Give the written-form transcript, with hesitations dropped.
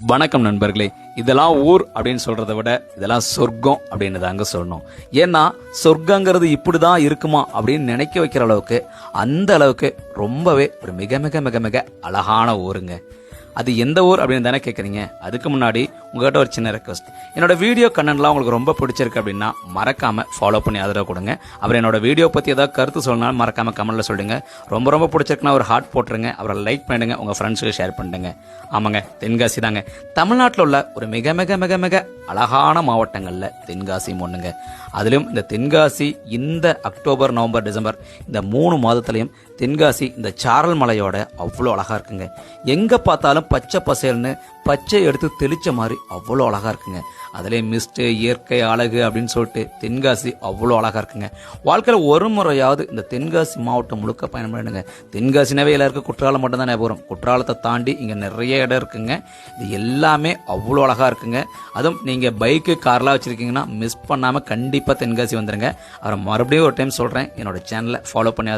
வணக்கம் நண்பர்களே. இதெல்லாம் ஊர் அப்படின்னு சொல்றதை விட இதெல்லாம் சொர்க்கம் அப்படின்னு தாங்க சொல்லணும். ஏன்னா சொர்க்கங்கிறது இப்படிதான் இருக்குமா அப்படின்னு நினைக்க வைக்கிற அளவுக்கு அந்த அளவுக்கு ரொம்பவே ஒரு மிக மிக மிக மிக அழகான ஊருங்க. அது எந்த ஊர் அப்படின்னு தானே கேட்குறீங்க. அதுக்கு முன்னாடி உங்கள்கிட்ட ஒரு சின்ன ரெக்வஸ்ட். என்னோட வீடியோ கண்டென்ட்லாம் உங்களுக்கு ரொம்ப பிடிச்சிருக்கு அப்படின்னா மறக்காம ஃபாலோ பண்ணி ஆதரவு கொடுங்க. அப்புறம் என்னோட வீடியோ பற்றி ஏதாவது கருத்து சொல்லணும்னாலும் மறக்காம கமெண்ட்ல சொல்லுங்க. ரொம்ப ரொம்ப பிடிச்சிருக்குன்னா ஒரு ஹார்ட் போட்டுருங்க. அப்புறம் லைக் பண்ணிடுங்க, உங்க ஃப்ரெண்ட்ஸுக்கு ஷேர் பண்ணுங்க. ஆமாங்க, தென்காசி தாங்க தமிழ்நாட்டில் உள்ள ஒரு மிக மிக மிக மிக அழகான மாவட்டங்களில் தென்காசியும் ஒன்றுங்க. அதிலும் இந்த தென்காசி இந்த அக்டோபர் நவம்பர் டிசம்பர் இந்த 3 மாதத்துலையும் தென்காசி இந்த சாரல் மலையோட அவ்வளோ அழகா இருக்குங்க. எங்க பார்த்தாலும் பச்சை பசேல்னு பச்சை எடுத்து தெளிச்ச மாதிரி அவ்வளோ அழகா இருக்குங்க. அதுலேயே மிஸ்ட் இயற்கை அழகு அப்படின்னு சொல்லிட்டு தென்காசி அவ்வளோ அழகா இருக்குங்க. வாழ்க்கையில் ஒரு முறையாவது இந்த தென்காசி மாவட்டம் முழுக்க பயணம் பண்ணுங்க. தென்காசினாவே எல்லாருக்கும் குற்றாலம் மட்டும் தான் ஞாபகம். குற்றாலத்தை தாண்டி இங்கே நிறைய இடம் இருக்குங்க. இது எல்லாமே அவ்வளோ அழகா இருக்குங்க. அதுவும் நீங்கள் பைக்கு கார்லாம் வச்சிருக்கீங்கன்னா மிஸ் பண்ணாமல் கண்டிப்பாக தென்காசி வந்துடுங்க. அப்புறம் மறுபடியும் ஒரு டைம் சொல்கிறேன், என்னோட சேனலை ஃபாலோ பண்ணி